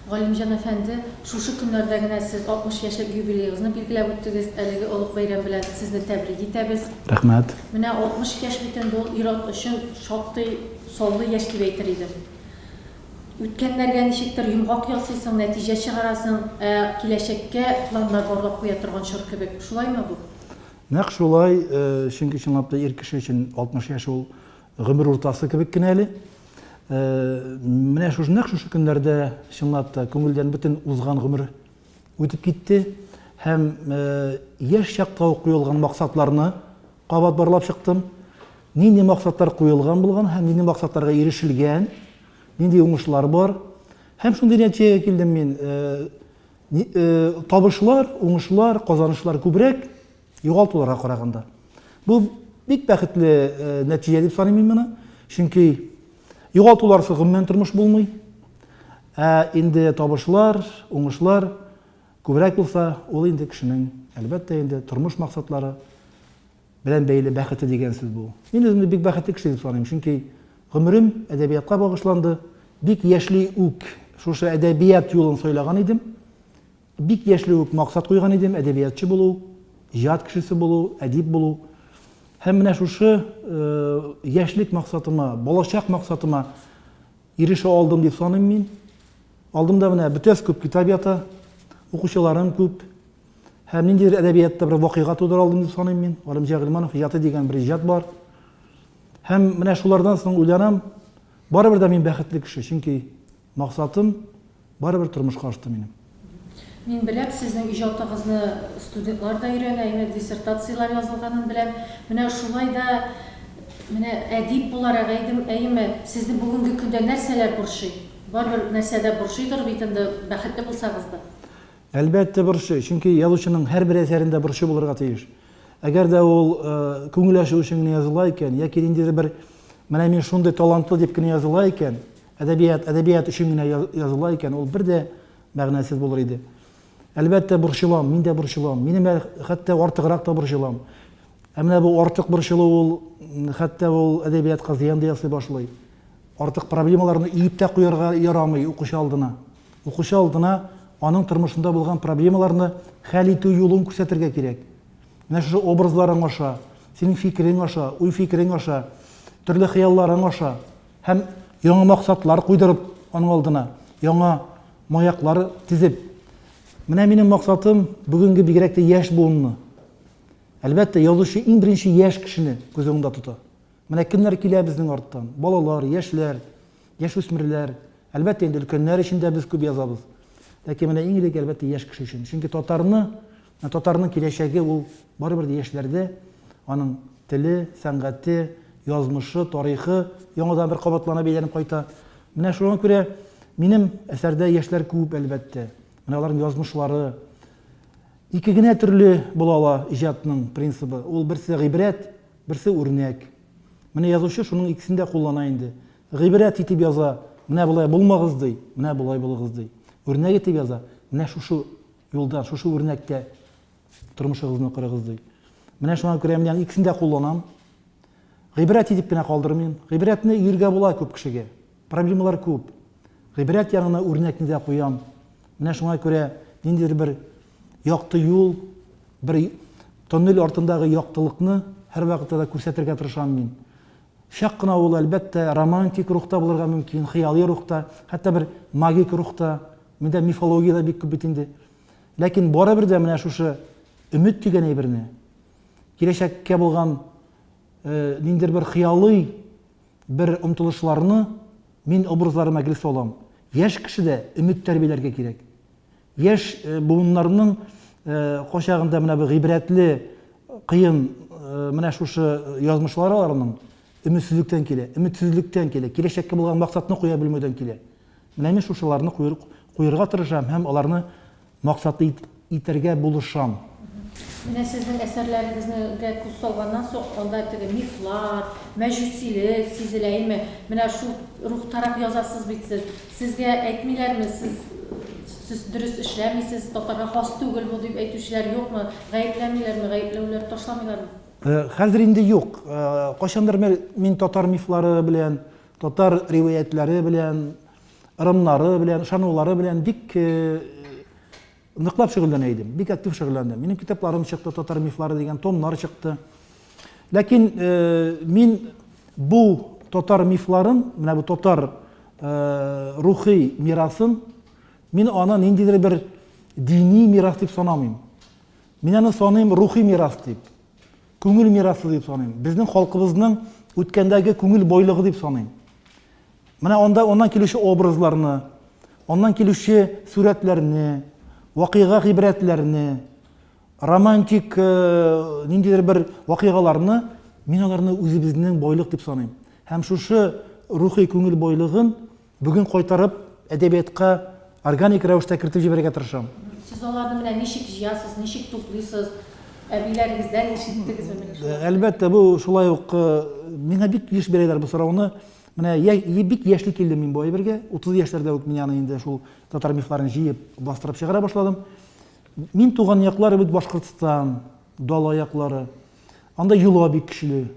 Галимҗан әфәнде, шушы көннәрдә генә сез 60 яшьлек юбилеегызны билгеләп үттегез. Әлеге олуг бәйрәм белән сезне тәбрик итәбез. Рәхмәт. Менә 60 яшь бит инде ул ир-ат өчен шактый саллы яшь дип әйтер идем. Үткәннәргә ничектер йомгак ясыйсың, нәтиҗә чыгарасың, киләчәккә планнар барлап куя торган чор кебек. Шулаймы бу? Нәкъ шулай, чөнки чынлап та ир кеше өчен 60 яшь ул гомер уртасы кебек кенә әле. Менә шушы нәкъ шушы көннәрдә чынлап та күңелдән бөтен узган гомер үтеп китте һәм яшь чакта ук куелган максатларны кабат барлап чыктым. Нинди максатлар куелган булган һәм нинди максатларга ирешелгән, нинди уңышлар бар һәм шундый нәтиҗәгә килдем мин. Табышлар, уңышлар, казанышлар күбрәк югалтуларга караганда. Бу бик бәхетле нәтиҗә дип саныйм мин моны. Чөнки югалтуларсыз гомумән тормыш булмый. Инде табышлар, уңышлар күбрәк булса, ул инде кешенең әлбәттә инде тормыш максатлары белән бәйле бәхете дигән сүз бу. Мин үземне бик бәхетле кеше дип саныйм, чөнки гомерем әдәбиятка багышланды. Бик яшьли үк шушы әдәбият юлын сайлаган идем. Бик яшьли үк максат куйган идем, әдәбиятчы булу, иҗат кешесе булу, әдип булу. Һәм менә шушы яшьлек максатыма, балачак максатыма ирешә алдым дип саныйм мин. Алдымда менә бөтәс күп китап ята, укучыларым күп. Һәм ниндидер әдәбиятта бер вакыйга тудыра алдым дип саныйм мин. Галимҗан Гыйльманов иҗаты дигән бер иҗат бар. Һәм менә шулардан соң уйланам, барыбер дә мин бәхетле кеше, чөнки максатым барыбер тормышка ашты минем. Мин беләм, сезнең иҗатыгызны студентлар да өйрәнә, диссертациялар язылганын беләм. Менә шулай да менә әдип буларак әйеме, сезне бүгенге көндә нәрсәләр борчый? Барбер нәрсәдә борчыйдыр бит инде бәхетле булсагыз да. Әлбәттә борчый, чөнки язучының һәрбер әсәрендә борчы булырга тиеш. Әгәр дә ул күңел ачу өчен генә языла икән, яки ниндидер бер менә мин шундый талантлы дип кенә языла икән, әдәбият өчен генә языла икән, ул бер дә мәгънәсез булыр иде. Әлбәттә борчылам, мин дә борчылам. Минем хәтта артыграк та борчылам. Менә бу артык борчылу ул хәтта ул әдәбиятка зыян да ясый башлый. Артык проблемаларны иеп тә куярга ярамый укучы алдына. Укучы алдына аның тормышында булган проблемаларны хәл итү юлын күрсәтергә кирәк. Менә шушы образларың аша, синең фикерең аша, уй фикерең аша, төрле хыялларың аша һәм яңа максатлар куйдырып аның алдына, яңа маяклар тизеп. Менә минем максатым бүгенге бигрәк тә яшь буынны. Әлбәттә, язучы иң беренче яшь кешене күз уңында тота. Менә кемнәр килә безнең арттан? Балалар, яшьләр, яшүсмерләр. Әлбәттә, инде өлкәннәр өчен дә без күп язабыз. Ләкин менә иң элек әлбәттә яшь кеше өчен. Чөнки татарның киләчәге ул барыбер дә яшьләрдә, аның теле, сәнгате, язмышы, тарихы яңадан бер кабатлана бәйләнеп кайта. Менә шуңа күрә минем әсәрдә яшьләр күп әлбәттә. Менә аларның язмышлары ике генә төрле була ала иҗатның принцибы. Ул берсе гыйбрәт, берсе үрнәк. Менә язучы шуның икесен дә куллана инде. Гыйбрәт итеп яза, менә булай булмагыз ди, менә булай булыгыз ди. Үрнәк итеп яза, менә шушы юлда, шушы үрнәккә тормышыгызны кырыгыз ди. Менә шуңа күрә мин икесен дә кулланам. Гыйбрәт итеп кенә калдырмыйм. Гыйбрәтне йөргә була күп кешегә. Проблемалар күп. Гыйбрәт янына үрнәкне дә куям. Менә шуңа күрә ниндидер бер якты юл, бер тоннель артындагы яктылыкны һәр вакытта да күрсәтергә тырышам мин. Шак кына ул әлбәттә романтик рухта булырга мөмкин, хыяли рухта, хәтта бер магик рухта, миндә мифология бик күп бит инде. Ләкин барыбер дә менә шушы өмет дигән әйберне, киләчәккә булган ниндидер бер хыялый бер омтылышларны мин образларыма гел салам. Яшь кешедә өмет тәрбияләргә кирәк. Яшь буыннарның кочагында менә бу гыйбрәтле, кыен менә шушы язмышларының өметсезлектән килә, өметсезлектән килә, киләчәккә булган максатны куя белмәүдән килә. Менә мин шушыларны куярга тырышам һәм аларны максатлы итәргә булышам. Менә сезнең әсәрләрегезгә күз салганнан соң, анда теге мифлар, мәҗүсилек сизеләме? Менә шул рухтарак язасыз бит сез. Сезгә әйтмиләрме, сез дөрес эшләмисез, татарга хас түгел бу дип әйтүчеләр юкмы? Гаепләмиләрме, гаепләүләр ташламыйлармы? Хәзер инде юк. Кайчандыр мин татар мифлары белән, татар риваятләре белән ырымнары белән, ышанулары белән бик ныклап шөгыльләнә идем, бик актив шөгыльләндем. Минем китапларым чыкты, татар мифлары дигән томнар чыкты. Ләкин мин бу татар мифларын, менә бу татар рухи мирасын, мин аны ниндидер бер дини мирас дип санамыйм. Мин аны саныйм рухи мирас дип, күңел мирасы дип саныйм. Безнең халкыбызның үткәндәге күңел бойлыгы дип саныйм. Менә ондан килүче образларны, ondan килүче сүрәтләрне, вакыйга гыйбрәтләрне, романтик ниндидер бер вакыйгаларны мин аларны үзебезнең бойлык дип саныйм. Һәм шушы рухи күңел бойлыгын бүген кайтарып әдәбиятка органик рәвештә кертеп җибәрергә тырышам. Сез аларны менә ничек җыясыз, ничек туплыйсыз? Әбиләрегездән ишеттегезме? Әлбәттә, бу шулай ук миңа бик еш бирәләр бу сорауны. Менә бик яшьли килдем мин бу әйбергә. 30 яшьләрдә үк мин аны инде шул татар мифларын җыеп бастырып чыгара башладым. Мин туган яклары бит Башкортстан, Дала яклары. Анда юла бик көчле.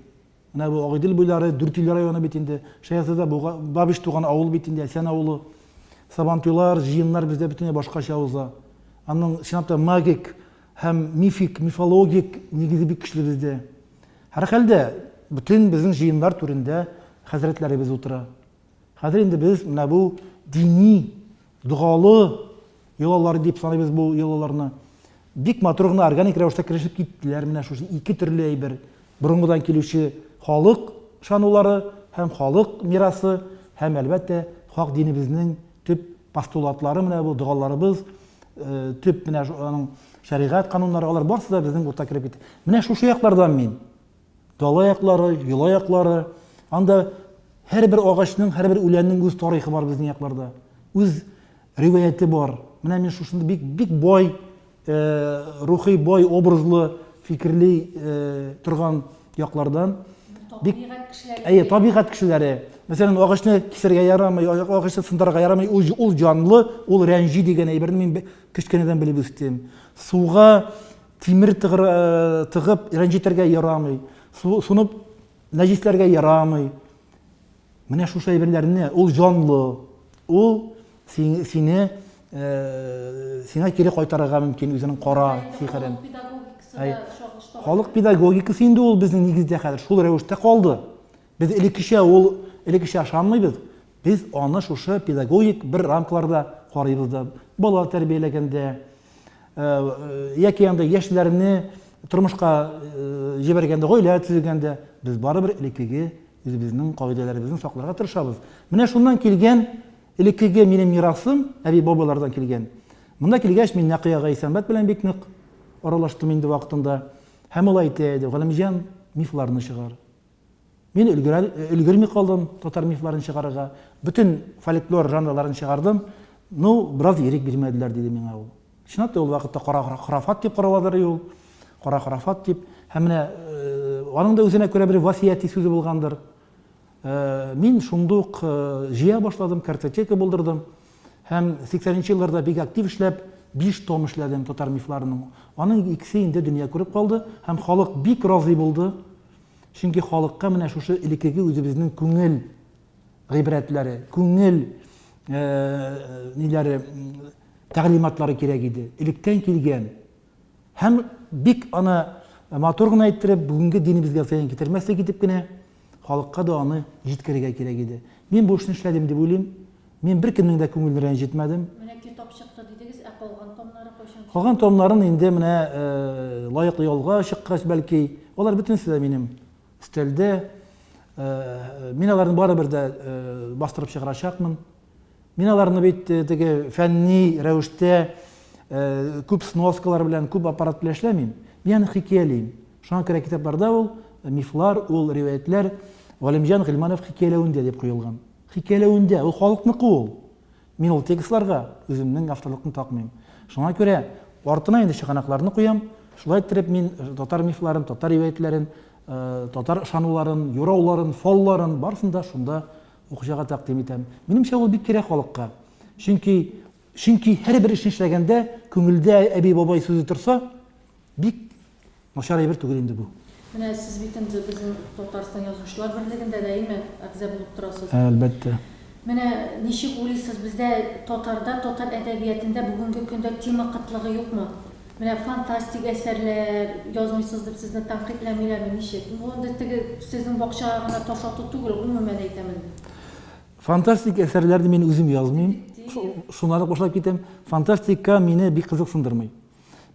Менә бу Агыйдел буйлары, Дүртөйле районы бит инде. Шәясәдә Бабиш туган авыл бит инде, Әсән авылы. Сабантуйлар, җыеннар бездә бөтенләй башкача уза. Аның чынлап магик һәм мифологик нигезе бик көчле бездә. Һәр хәлдә бөтен безнең җыеннар түрендә хәзрәтләребез утыра. Хәзер инде без менә бу дини, дугалы йолалар дип саныйбыз бу йолаларны. Бик матур гына органик рәвештә керешеп киттеләр менә шушы ике төрле әйбер. Борынгыдан килүче халык шанулары һәм халык мирасы һәм әлбәттә хак динебезнең төп постулатлары менә бу дугаларыбыз, төп менә аның шәригать кануннары, алар барысы да безнең урта кереп китте. Менә шушы яклардан мин дала яклары, юла яклары, анда һәрбер агачның, һәрбер үләннең үз тарихы бар безнең якларда. Үз риваяте бар. Менә мин шушында бик бай, рухи бай, образлы, фикерли торган яклардан бик табигать кешеләре. Мәсәлән, агачны кисәргә ярамый, агачны сындырырга ярамый, ул җанлы, ул рәнҗи дигән әйберне мин кечкенәдән белеп үстем. Суга тимер тыгып рәнҗитәргә ярамый, сунып нәҗисләргә ярамый. Менә шушы әйберләрне, ул җанлы, ул сиңа кире кайтарырга мөмкин үзенең кара сихерен. Халык педагогикасы инде ул безнең нигездә хәзер шул рәвештә калды. Без элеккечә ашанмыйбыз. Без аны шушы педагогик бер рамкаларда карыйбыз да. Бала тәрбияләгәндә, яки анда яшьләрне тормышка җибәргәндә, гаилә төзегәндә без барыбер элеккеге үзебезнең кагыйдәләребезне сакларга тырышабыз. Менә шуннан килгән элеккеге минем мирасым, әби-бабалардан килгән. Монда килгәч мин Нәкыя Гайсәмбәт белән бик нык аралаштым инде вакытында. Һәм ул әйтә иде, Галимҗан мифларны чыгар. Мин өлгерми калдым татар мифларын чыгарырга. Бүтән фольклор жанрларын чыгардым. Бераз ирек бирмәделәр диде миңа ул. Чынлап та ул вакытта кара храфат дип караладыр ул. Кара храфат дип. Һәм менә аның да үзенә күрә бер васияти сүзе булгандыр. Мин шундук җыя башладым, картотека булдырдым. Һәм 80нче елларда бик актив эшләп 5 том эшләдем татар мифларының. Аның икесе инде дөнья күреп калды һәм халык бик разый булды. Чөнки халыкка менә шушы элеккеге үзебезнең күңел гыйбрәтләре, күңел ниләре, тәгълиматлары кирәк иде. Электән килгән. Һәм бик аны матур гына әйттереп, бүгенге динебезгә зыян китермәслек итеп кенә халыкка да аны җиткерергә кирәк иде. Мин бу эшне эшләдем дип уйлыйм. Мин бер кемнең дә күңелен рәнҗетмәдем. Менә китап чыкты дидегез, калган томнары кайчан? Калган томнарын инде менә лаеклы ялга чыккач бәлки, алар бөтенсе дә минем өстәлдә. Мин аларны барыбер дә бастырып чыгарачакмын. Мин аларны бит теге фәнни рәвештә күп сноскалар белән, күп аппарат белән эшләмим. Мин хикәялим. Шуңа күрә китапларда ул мифлар, ул риваятләр Галимҗан Гыйльманов хикәяләвендә дип куелган. Хикәяләвендә, ул халыкныкы ул. Мин ул текстларга үземнең авторлыкны такмыйм. Шуңа күрә артына инде чыганакларны куям. Шулай итеп мин татар мифларын, татар риваятләрен, татар ышануларын, юрауларын, фалларын барсын да шунда укучыга тәкъдим итәм. Минемчә ул бик кирәк халыкка. Чөнки һәрбер эшне эшләгәндә күңелдә әби-бабай сүзе торса, бик начар әйбер түгел инде бу. Менә сез бит инде безнең Татарстан Язучылар берлегендә дәйме әгъза булып торасыз. Әлбәттә. Менә ничек уйлыйсыз, бездә татарда, татар әдәбиятында бүгенге көндә тема кытлыгы юкмы? Менә фантастик әсәрләр язмыйсыз дип сезне тәнкыйтьләмиләрме, ничек? Монда теге сезнең бакчага гына таш ату түгел, гомумән әйтәмен. Фантастик әсәрләрне мин үзем язмыйм. Шуннан башлап китәм. Фантастика мине бик кызыксындырмый.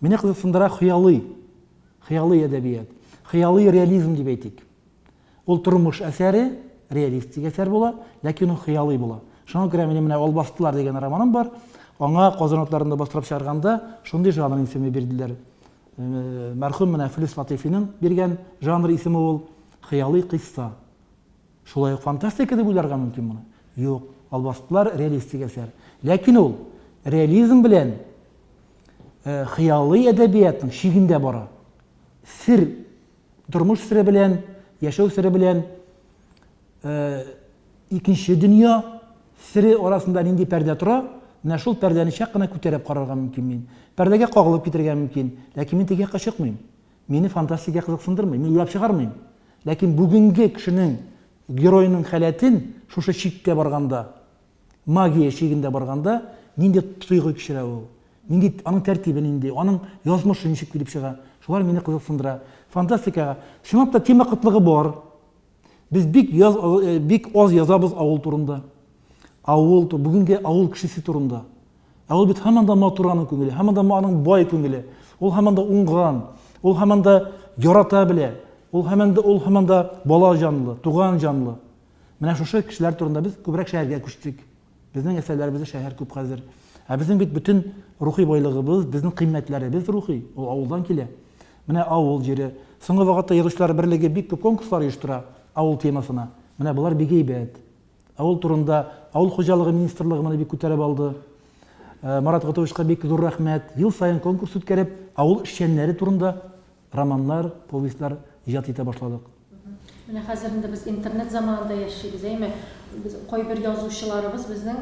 Мине кызыксындыра хыялый әдәбият. Хыялый реализм дип әйтик. Ул тормыш әсәре, реалистик әсәр була, ләкин ул хыялый була. Шуңа күрә минем менә Албастылар дигән романым бар. Аңа Казан атларында бастырып чыгарганда шундый жанр исеме бирделәр. Мәрхүм менә Филис Латифиның биргән жанр исеме ул хыялый кыйсса. Шулай ук фантастика дип уйларга мөмкин моны. Юк, Албастылар реалистик әсәр. Ләкин ул реализм белән хыялый әдәбиятның шигендә бара. Сир, тормыш сире белән, яшәү сире белән икенче дөнья сире арасында нинди пәрдә тора, менә шул пәрдәне чак кына күтәреп карарга мөмкин мин. Пәрдәгә кагылып китергә мөмкин, ләкин мин тегә качыкмыйм. Мине фантастика кызыксындырмый, мин уйлап чыгармыйм. Ләкин бүгенге кешенең геройның хәләтен шушы чиккә барганда, магия чигендә барганда, нинди тойгы кичерә ул? Нинди аның тәртибе нинди, аның язмышы ничек килеп чыга? Шулар мине кызыксындыра. Фантастикага чынлап та тема кытлыгы бар. Без бик аз язабыз авыл турында. Авыл, бүгенге авыл кешесе турында. Авыл бит һаман да матураның күңеле, һаман да аның бай күңеле. Ул һаман да уңган, ул һаман да ярата белә. Ул һаман да бала жанлы, туган жанлы. Менә шушы кешеләр турында без күбрәк шәһәргә күчтек. Безнең әсәрләребездә шәһәр күп хәзер. Безнең бит бөтен рухи байлыгыбыз, безнең кыйммәтләребез рухи, ул авылдан килә. Менә авыл җире. Соңгы вакытта Язучылар берлеге бик күп конкурслар оештыра авыл темасына. Менә булар бик әйбәт. Авыл турында авыл хуҗалыгы министрлыгы моны бик күтәреп алды. Марат Гатовичка бик зур рәхмәт. Ел саен конкурс үткәреп, авыл эшчәннәре турында романнар, повестьлар иҗат итә башладык. Менә хәзер инде без интернет заманында яшибез, әйме? Без кайбер язучыларыбыз безнең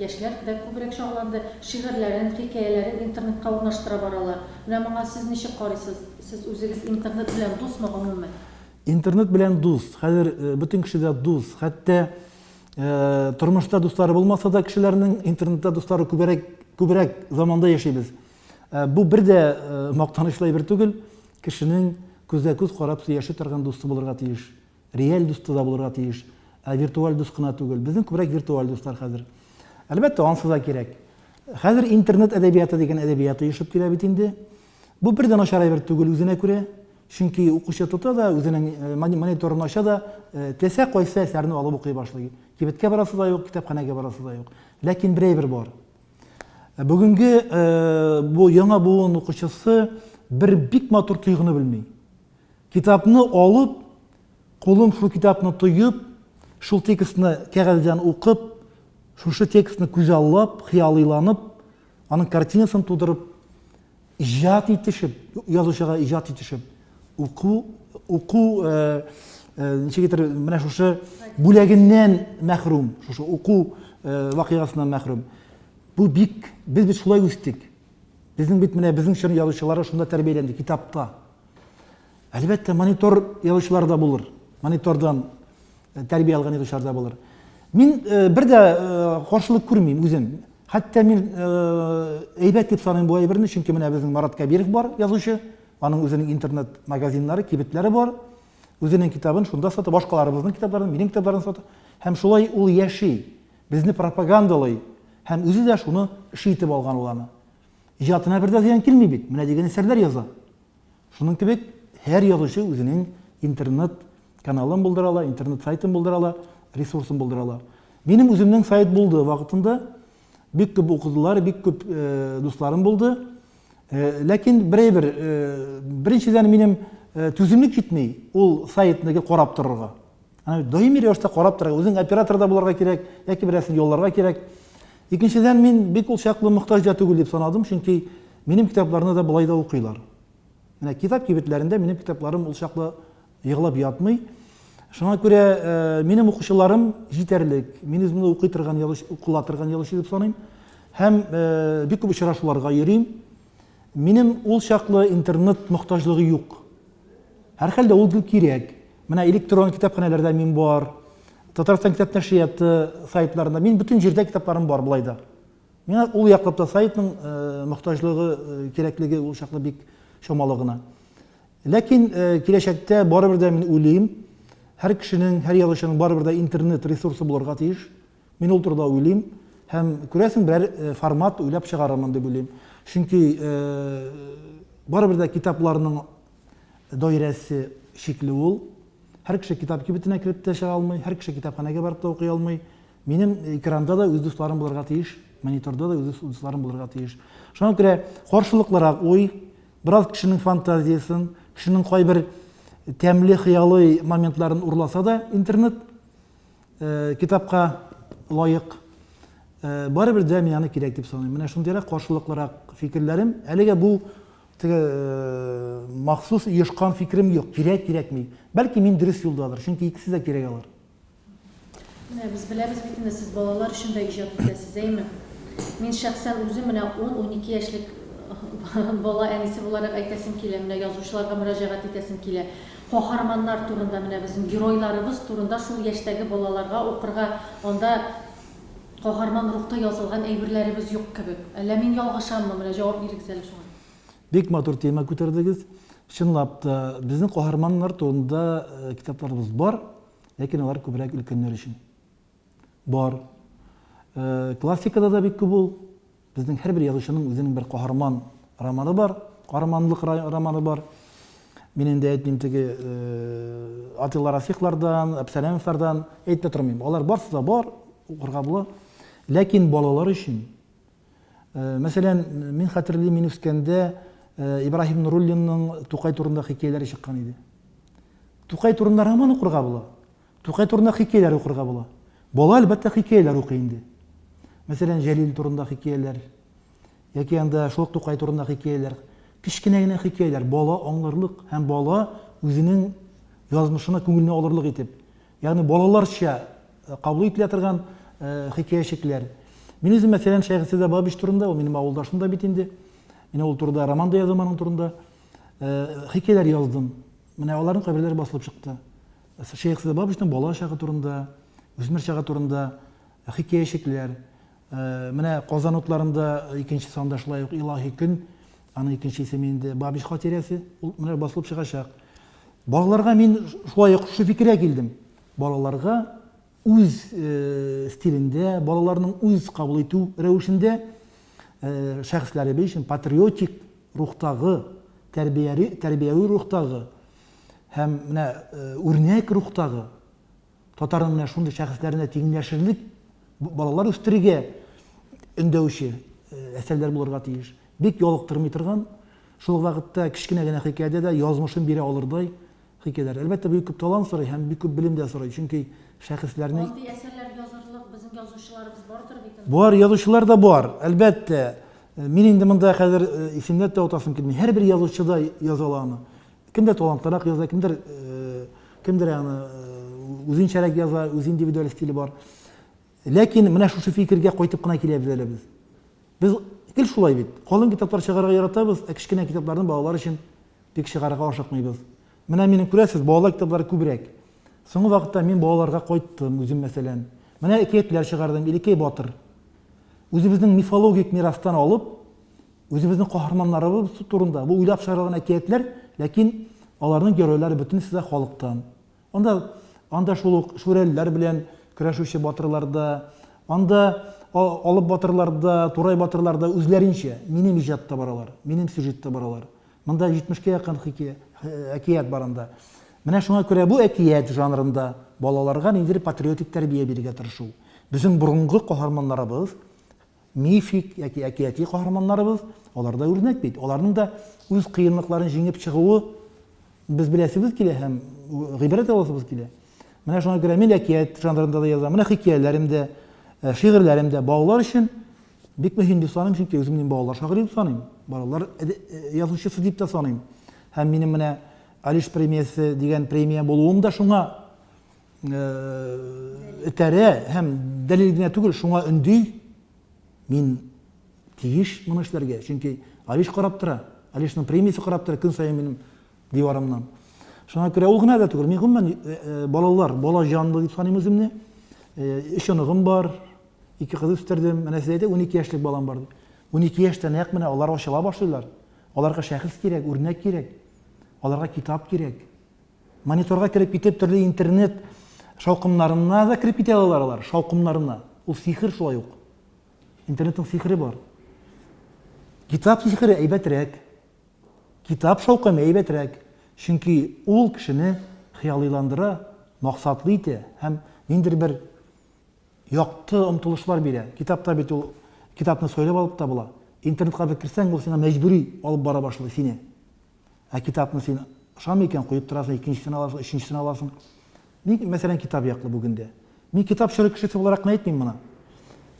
яшьләр дә күбрәк шагыланды, шигырьләрен, хикәяләрен интернетка урнаштыра баралар. Менә моңа сез ничек карыйсыз? Сез үзегез интернет белән дусмы гомумән? Интернет белән дус. Хәзер бөтен кешедә дус. Хәтта тормышта дуслары булмаса да кешеләрнең интернетта дуслары күбрәк заманда яшибез. Бу бер дә мактанышлы бер түгел, кешенең күздә-күз карап сөйләшә торган дусты булырга тиеш. Реаль дусты да булырга тиеш. Виртуаль дус кына түгел. Безнең күбрәк виртуаль дустар хәзер. Әлбәттә, ансыз да кирәк. Хәзер интернет әдәбияты дигән әдәбият оешып килә бит инде. Бу бер дә начар бер түгел үзенә күрә. Чөнки укучы тота да, үзенең мониторын ача да, тәсә кайсы әсәрне алып укый башлый. Кибеткә барасы да юк, китапханәгә барасы да юк. Ләкин берәйбер бар. Бүгенге бу яңа буын укучысы бер бик матур тойгыны белми. Китапны алып, кулым шул китапны тоеп, шул текстны кәгазьдән укып, шушы текстны күзаллап, хыялыйланып, аның картинасын тудырып, иҗат итешеп, язучыга иҗат итешеп, уку менә шушы бүләгеннән мәхрүм, шушы уку вакыйгасыннан мәхрүм. Бу бик, без бит шулай үстек. Безнең бит менә безнең чын язучылары шунда тәрбияләнде, китапта. Әлбәттә, монитор язучылар да булыр. Монитордан тәрбия алган язучылар да булыр. Мин бер дә каршылык күрмим үзем. Хәтта мин әйбәт дип саныйм бу әйберне, чөнки менә безнең Марат Кәбиров бар, язучы. Аның үзенең интернет магазиннары, кибетләре бар. Үзенең китабын шунда сата, башкаларыбызның китапларын, минем китапларны сата. Һәм шулай ул яши, безне пропагандалый. Һәм үзе дә шуны эш итеп алган ул аны. Иҗатына бер дә зыян килми бит. Менә дигән әсәрләр яза. Шуның кебек һәр язучы үзенең интернет каналын булдыра ала, интернет сайтын булдыра ала, ресурсын булдыра ала. Минем үземнең сайт булды вакытында. Бик күп укыдылар, бик күп дусларым булды. Ләкин беренчедән минем түземлек җитмәй ул сайтны карап торырга. Даими рәвештә карап торырга, үзең оператор да булырга кирәк, яки берәрсен юлларга кирәк. Икенчедән мин бик ул чаклы мохтаҗ да түгел дип санадым, чөнки минем китапларны да булай да укыйлар. Менә китап кибетләрендә минем китапларым ул чаклы егылып ятмый. Шуңа күрә минем укучыларым җитәрлек. Мин үземне укый торган язучы, укыла торган язучы дип саныйм. Һәм бик күп очрашуларга йөрим. Минем ул чаклы интернет мохтаҗлыгы юк. Һәр хәлдә ул кирәк. Менә электрон китапханәләрдә мин бар. Татарстан китап нәшрияты сайтларында мин бүтін жерде китапларым бар былайда. Миңа ул яклап та сайтның мохтаҗлыгы, кирәклеге ул чаклы бик шомалы гына. Ләкин киләчәктә барыбер дә мин уйлыйм, һәр кешенең, һәр язучының барыбер дә интернет ресурсы булырга тиеш. Мин ул турыда уйлыйм һәм күрәсең берәр формат уйлап чыгарырмын дип уйлыйм. Чөнки барыбер дә китапларның даирәсе шикле ул. Һәр кеше китап кибетенә кирип тә чыга алмый, һәр кеше китапханәгә барып та укый алмый. Минем экранда да үз дусларым булырга тиеш, мониторда да үз дусларым булырга тиеш. Шуңа күрә каршылыклырак уй, бераз кешенең фантазиясын, кешенең кайбер тәмле хыялый моментларын урласа да интернет китапка лайык. Барыбер дә мин аны кирәк дип саныйм. Менә шундыйрак каршылыклырак фикерләрем. Әлегә бу махсус ешкан фикрем юк. Кирәкми. Бәлки мин дөрес юлдадыр. Чөнки икесе дә кирәк алар. Менә без беләбез бит инде сез балалар өчен дә иҗат итәсез, әйме? Мин шәхсән үзем менә 10-12 яшьлек бала әнисе буларак әйтәсем килә, менә язучыларга мөрәҗәгать итәсем килә. Каһарманнар турында, менә безнең геройларыбыз турында шул яшьтәге балаларга укырга, анда каһарман рухта язылган әйберләребез юк кебек. Әллә мин ялгышаммы? Менә җавап бирегез әле шуңа. Бик матур тема күтәрдегез. Чынлап та безнең каһарманнар турында китапларыбыз бар, ләкин алар күбрәк өлкәннәр өчен. Бар. Классикада да бик күп ул. Безнең һәрбер язучының үзенең бер каһарман романы бар, каһарманлык романы бар. Мин инде әйтмим теге Атилла Расихлардан, Әбсәләмовлардан әйтә тормыйм. Алар барсы да бар, укырга була. Ләкин балалар өчен. Мәсәлән, мин хәтерлим, мин үскәндә Ибраһим Нуруллинның Тукай турында хикәяләре чыккан иде. Тукай турында роман укырга була. Тукай турында хикәяләр укырга була. Бала әлбәттә хикәяләр укый инде. Мәсәлән, Җәлил турында хикәяләр, яки анда шул Тукай турында хикәяләр, кичкенә генә хикәяләр, бала аңларлык һәм бала үзенең язмышына күңеленә алырлык итеп. Ягъни балаларча кабул ителә торган хикәячекләр. Мин үзем мәсәлән Шәйхзадә Бабич турында, ул минем авылдашым да бит инде. Мин ул турында роман да яздым, аның турында хикәяләр яздым. Менә аларның каберләре басылып чыкты. Шәйхзадә Бабичның бала чагы турында, үсмер чагы турында хикәячекләр. Менә Казан утларында икенче санда шулай ук Илаһи көн, аның икенче исеме инде Бабич хатирәсе, ул менә басылып чыгачак. Балаларга мин шулай ук шу фикергә килдем. Балаларга үз стилендә, балаларның үз кабул итү рәвешендә шәхесләре өчен патриотик рухтагы, тәрбияви рухтагы һәм менә үрнәк рухтагы татарның менә шундый шәхесләренә тиңләшерлек балалар үстерергә өндәүче әсәрләр булырга тиеш. Бик ялыктырмый торган, шул вакытта кичкенә генә хикәядә дә язмышын бирә алырдай хикәяләр. Әлбәттә бик күп талант сорый һәм бик күп белем дә сорый. Чөнки шәхесләрне Андый әсәрләр язырлык безнең язучыларыбыз бардыр бит. Бар, язучылар да бар. Әлбәттә. Мин инде монда хәзер исемләп тә утасым килми. Һәрбер язучы да яза аны. Кемдә талантлырак яза, кемдер аны үзенчәрәк яза, үз индивидуаль стиле бар. Ләкин менә шушы фикергә кайтып кына киләбез әле без. Без гел шулай бит. Калын китаплар чыгарга яратабыз, кичкенә китапларны балалар өчен бик чыгарга ашыкмыйбыз. Менә минем күрәсез, балалар китаплары күбрәк. Соңгы вакытта мин балаларга кайттым, үзем мәсәлән. Менә әкиятләр чыгардым, Илкәй Батыр. Үзебезнең мифологик мирастан алып, үзебезнең каһарманнарыбыз турында бу уйлап чыгарылган әкиятләр, ләкин аларның геройлары бөтенесе халыктан. Анда шул ук шүрәлеләр белән көрәшүче батырларда, анда алып батырларда, турай батырларда үзләренчә минем иҗатта баралар, минем сюжетта баралар. Монда 70-кә якын әкият бар анда. Менә шуңа күрә бу әкият жанрында балаларга ниндидер патриотик тәрбия бирергә тырышу. Безнең бурынгы каһарманнарыбыз, мифик яки әкияти каһарманнарыбыз, алар да үрнәк бит. Аларның да үз кыенлыкларын җиңеп чыгуы без беләсебез килә һәм гыйбрәт аласыбыз килә. Менә шуңа күрә мин әкият жанрында да язам. Менә хикәяләремдә, шигырьләремдә балалар өчен бик мөһим дип саныйм, чөнки үземнең балалар шагыйрь дип саныйм. Балалар язучысы дип тә саныйм. Һәм минем менә Алиш премиясе дигән премия булуым да шуңа этәрә һәм дәлил генә түгел, шуңа өнди мин тиеш моны эшләргә. Чөнки Алиш карап тора, Алишның премиясе карап тора көн саен минем диварымнан. Шуңа күрә ул гына да түгел, мин гомумән балалар, бала җанлы дип саныйм үземне. Ышанығым бар, 2 кыз үстердем, менә сез әйтә 12 яшьлек балам бар. 12 яшьтә нәкъ менә алар ачыла башлыйлар. Аларга шәхес кирәк, үрнәк кирәк. Аларга китап кирәк. Мониторга киреп китеп, төрле интернет шаукымнарына да киреп китә алалар, шаукымнарына. Ул сихер шулай ук. Интернетның сихере бар. Китап сихере әйбәтрәк. Китап шаукымы әйбәтрәк. Чөнки ул кешене хыялыйландыра, максатлы итә һәм ниндидер бер якты омтылышлар бирә. Китапта бит ул китапны сөйләп алып та була. Интернетка бер кирсәң, ул сиңа мәҗбүри алып бара башлый сине. Ә китапны син ошамый икән куеп торасың, икенчесен аласың, өченчесен аласың. Мин мәсәлән китап яклы бүгендә. Мин китап шөрек кешесе буларак не әйтмим моны.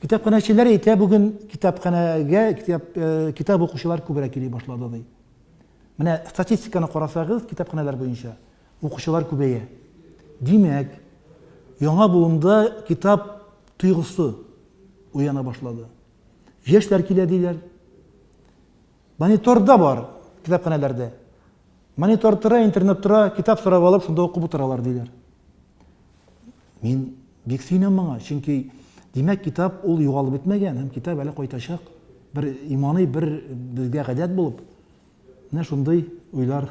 Китапханәчеләр әйтә, бүген китапханәгә китап укучылар күбрәк килә башлады ди. Менә статистиканы карасагыз, китапханәләр буенча укучылар күбәя. Димәк, яңа буында китап тойгысы уяна башлады. Яшьләр килә диләр. Мониторда бар китапханәләрдә. Монитор тора, интернет тора, китап сорап алып, шунда укып утыралар диләр. Мин бик сөйнәм моңа, чөнки димәк китап ул югалып бетмәгән, һәм китап әле кайтачак. Бер иманы, бер безгә гадәт булып. Менә шундый уйлар